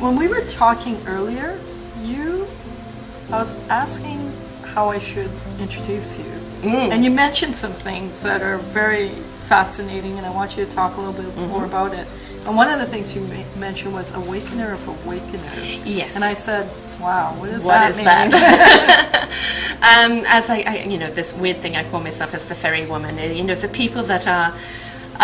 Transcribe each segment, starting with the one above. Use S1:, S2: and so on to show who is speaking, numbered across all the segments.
S1: when we were talking earlier, I was asking how I should introduce you. And you mentioned some things that are very fascinating, and I want you to talk a little bit more about it. And one of the things you mentioned was awakener of awakeners.
S2: Yes.
S1: And I said, wow, what does
S2: What
S1: that
S2: is
S1: mean?
S2: that? As I, you know, this weird thing I call myself as the fairy woman. You know, the people that are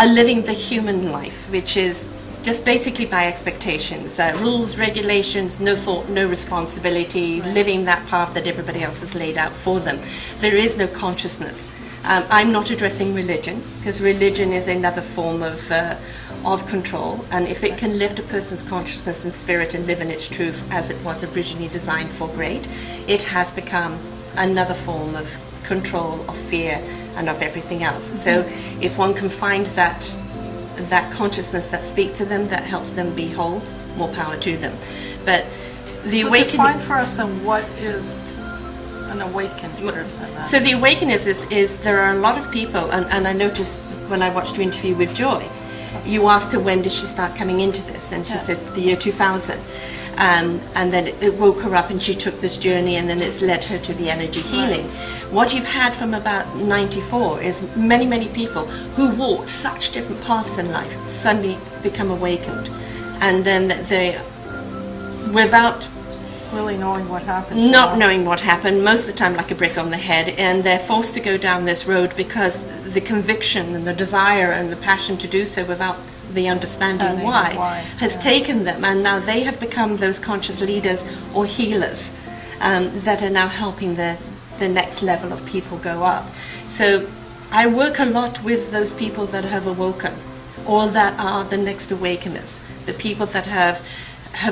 S2: living the human life, which is just basically by expectations, rules, regulations, no fault, no responsibility, living that path that everybody else has laid out for them. There is no consciousness. I'm not addressing religion, because religion is another form of control, and if it can lift a person's consciousness and spirit and live in its truth as it was originally designed for, great. It has become another form of control, of fear, and of everything else. So if one can find that consciousness that speaks to them, that helps them be whole, more power to them. But the awakening...
S1: define for us then what is an awakened person.
S2: So the awakening is there are a lot of people, and I noticed when I watched your interview with Joy, you asked her when did she start coming into this, and she said the year 2000. And then it woke her up and she took this journey, and then it's led her to the energy healing. What you've had from about 94 is many people who walked such different paths in life suddenly become awakened, and then they, without
S1: really knowing what happened.
S2: Not knowing what happened, most of the time like a brick on the head, and they're forced to go down this road because the conviction and the desire and the passion to do so without the understanding why has taken them, and now they have become those conscious leaders or healers that are now helping the next level of people go up. So I work a lot with those people that have awoken, or that are the next awakeners, the people that have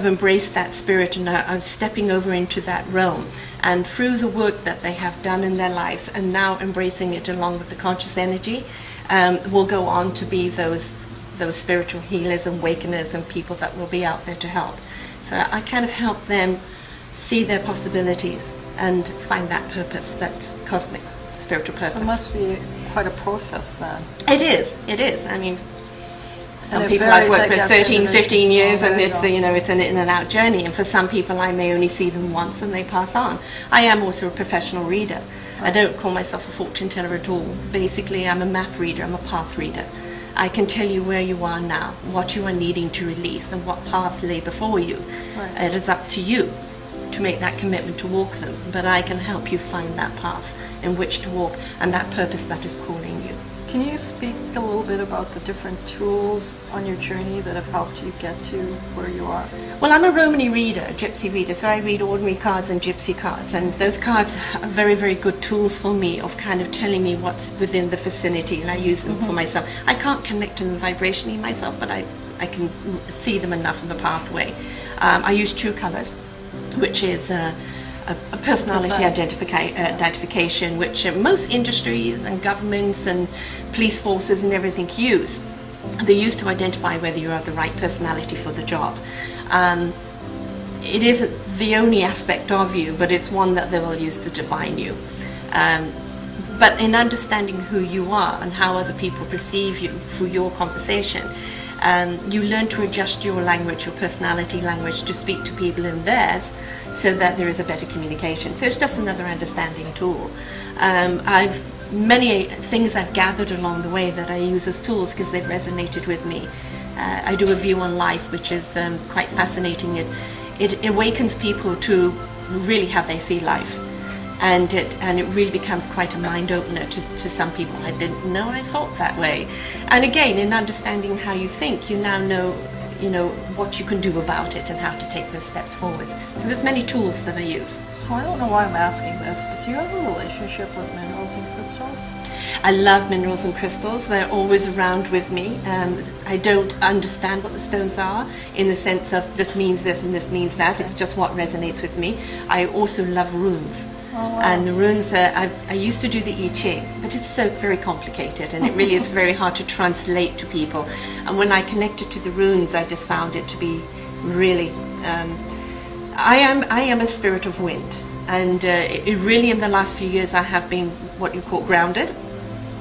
S2: embraced that spirit and are stepping over into that realm, and through the work that they have done in their lives and now embracing it along with the conscious energy, will go on to be those spiritual healers and awakeners and people that will be out there to help. So I kind of help them see their possibilities and find that purpose, that cosmic spiritual purpose.
S1: So it must be quite a process then.
S2: It is. I mean, some people I've worked with 13, 15 years, and it's, you know, it's an in and out journey. And for some people, I may only see them once and they pass on. I am also a professional reader. I don't call myself a fortune teller at all. Basically, I'm a map reader. I'm a path reader. I can tell you where you are now, what you are needing to release, and what paths lay before you. It is up to you to make that commitment to walk them. But I can help you find that path in which to walk and that purpose that is calling you.
S1: Can you speak a little bit about the different tools on your journey that have helped you get to where you are?
S2: Well, I'm a Romany reader, a gypsy reader, so I read ordinary cards and gypsy cards, and those cards are very, very good tools for me of kind of telling me what's within the vicinity, and I use them for myself. I can't connect to them vibrationally myself, but I can see them enough in the pathway. I use True Colors, which is a personality identification, which most industries and governments and police forces and everything use. They use to identify whether you have the right personality for the job. It isn't the only aspect of you, but it's one that they will use to define you. But in understanding who you are and how other people perceive you through your conversation, you learn to adjust your language, your personality language, to speak to people in theirs, so that there is a better communication. So it's just another understanding tool. Many things I've gathered along the way that I use as tools because they've resonated with me. I do a view on life, which is quite fascinating. It awakens people to really how they see life. And it really becomes quite a mind opener to some people. I didn't know I thought that way. And again, in understanding how you think, you now know, what you can do about it and how to take those steps forward. So there's many tools that I use.
S1: So I don't know why I'm asking this, but do you have a relationship with minerals and crystals?
S2: I love minerals and crystals. They're always around with me. I don't understand what the stones are in the sense of this means this and this means that. It's just what resonates with me. I also love runes.
S1: Oh, wow.
S2: And the runes, I used to do the I Ching, but it's so very complicated, and it really is very hard to translate to people. And when I connected to the runes, I just found it to be really, I am a spirit of wind, and it really in the last few years I have been what you call grounded,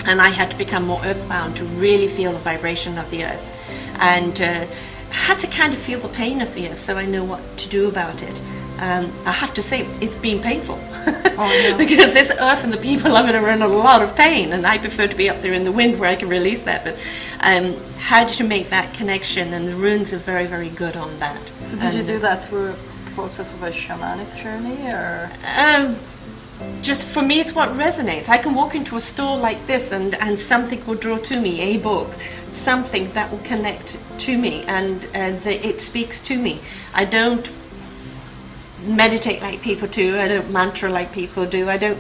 S2: and I had to become more earthbound to really feel the vibration of the earth. And had to kind of feel the pain of the earth so I know what to do about it. I have to say, it's been painful.
S1: Oh, no.
S2: Because this earth and the people of it are in a lot of pain, and I prefer to be up there in the wind where I can release that. But how to make that connection, and the runes are very, very good on that.
S1: So did you do that through a process of a shamanic journey, or?
S2: Just for me, it's what resonates. I can walk into a store like this and something will draw to me, a book, something that will connect to me, and it speaks to me. I don't meditate like people do. I don't mantra like people do. I don't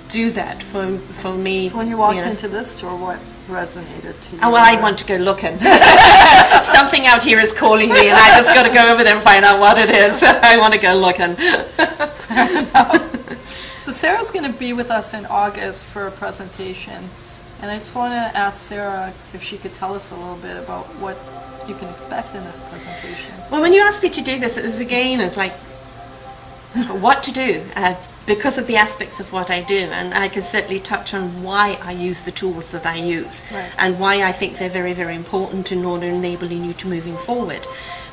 S2: do that for me.
S1: So when you walked into this store, what resonated to you?
S2: Oh, well, I want to go looking. Something out here is calling me, and I just got to go over there and find out what it is. I want to go looking.
S1: Fair enough. So Sarah's going to be with us in August for a presentation, and I just want to ask Sara if she could tell us a little bit about what you can expect in this presentation.
S2: Well, when you asked me to do this, it was like, what to do, because of the aspects of what I do, and I can certainly touch on why I use the tools that I use,
S1: right,
S2: and why I think they're very, very important in order enabling you to moving forward.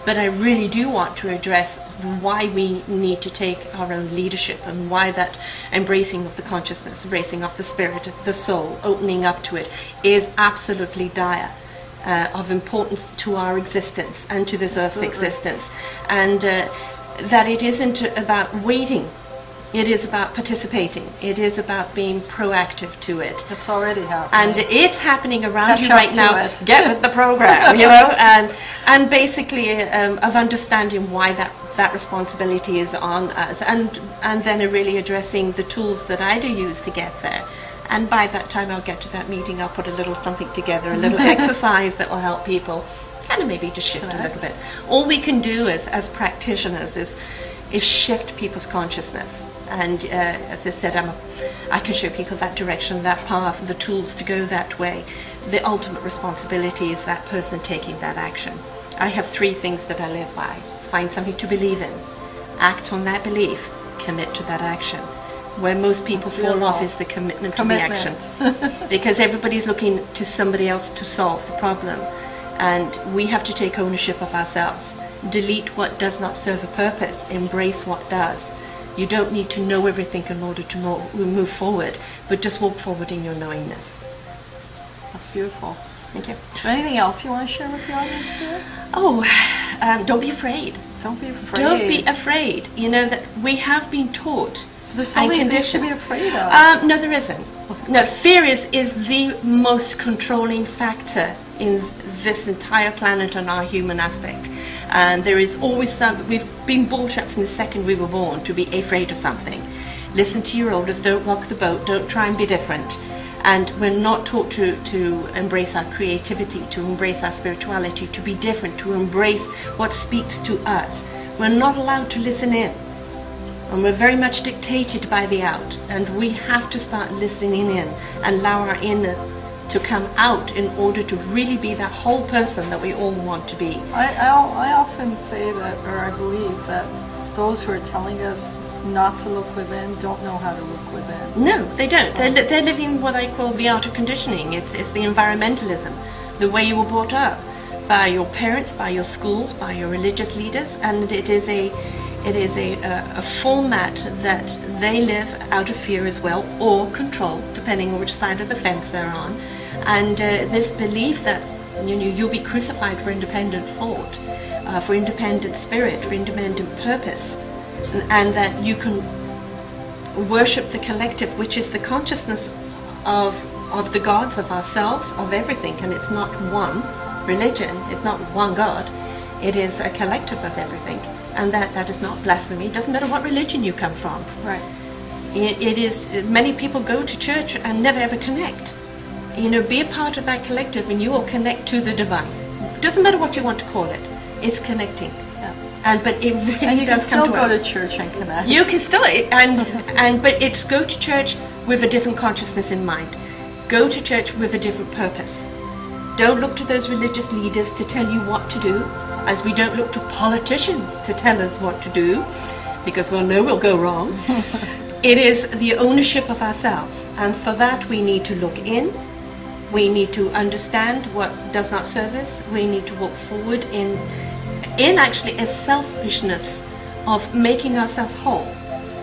S2: But I really do want to address why we need to take our own leadership, and why that embracing of the consciousness, embracing of the spirit, the soul, opening up to it is absolutely dire. Of importance to our existence and to this Earth's existence, and that it isn't about waiting, it is about participating, it is about being proactive to it.
S1: It's already happening.
S2: And it's happening around you right now.
S1: It.
S2: Get with the program, you know, and basically of understanding why that responsibility is on us, and then really addressing the tools that I do use to get there. And by that time I'll get to that meeting, I'll put a little something together, a little exercise that will help people kind of maybe just shift a little bit. All we can do as practitioners is shift people's consciousness. And as I said, I can show people that direction, that path, the tools to go that way. The ultimate responsibility is that person taking that action. I have 3 things that I live by. Find something to believe in, act on that belief, commit to that action. Where most people fall off is the commitment to the action. Because everybody's looking to somebody else to solve the problem. And we have to take ownership of ourselves. Delete what does not serve a purpose. Embrace what does. You don't need to know everything in order to move forward, but just walk forward in your knowingness.
S1: That's beautiful.
S2: Thank you.
S1: Is there anything else you want to share with the audience here?
S2: Oh, don't be afraid.
S1: Don't be afraid.
S2: Don't be afraid. You know that we have been taught.
S1: There's so many things to be afraid of.
S2: No, there isn't. No, fear is the most controlling factor in this entire planet and our human aspect. And there is always we've been brought up from the second we were born to be afraid of something. Listen to your elders, don't rock the boat, don't try and be different. And we're not taught to embrace our creativity, to embrace our spirituality, to be different, to embrace what speaks to us. We're not allowed to listen in. And we're very much dictated by the out, and we have to start listening in and allow our inner to come out in order to really be that whole person that we all want to be.
S1: I often say that, or I believe that those who are telling us not to look within don't know how to look within.
S2: No, they don't. So they're living what I call the art of conditioning. It's the environmentalism, the way you were brought up by your parents, by your schools, by your religious leaders, and it is a format that they live out of fear as well, or control, depending on which side of the fence they're on. And this belief that you'll be crucified for independent thought, for independent spirit, for independent purpose, and that you can worship the collective, which is the consciousness of the gods, of ourselves, of everything. And it's not one religion, it's not one God, it is a collective of everything. And that is not blasphemy. It doesn't matter what religion you come from.
S1: Right.
S2: It is, many people go to church and never ever connect. Be a part of that collective and you will connect to the divine. It doesn't matter what you want to call it. It's connecting. Yeah. But it really does come to us. And you can still go to
S1: church and connect.
S2: You can still, but it's go to church with a different consciousness in mind. Go to church with a different purpose. Don't look to those religious leaders to tell you what to do, as we don't look to politicians to tell us what to do, because we'll know we'll go wrong. It is the ownership of ourselves, and for that we need to look in, we need to understand what does not serve us, we need to walk forward in in actually a selfishness of making ourselves whole.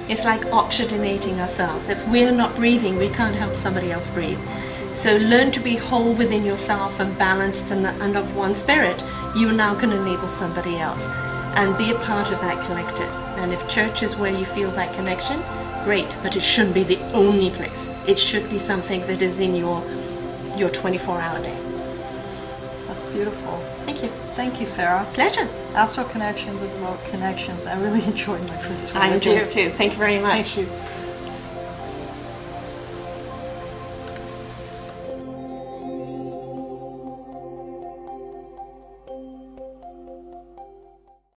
S2: It's like oxygenating ourselves. If we're not breathing, we can't help somebody else breathe. So learn to be whole within yourself and balanced and of one spirit. You now can enable somebody else and be a part of that collective. And if church is where you feel that connection, great, but it shouldn't be the only place. It should be something that is in your 24-hour day.
S1: That's beautiful.
S2: Thank you.
S1: Thank you, Sara.
S2: Pleasure.
S1: Astral Connections is about connections. I really enjoyed my first one.
S2: I do too. Thank you very much.
S1: Thank you.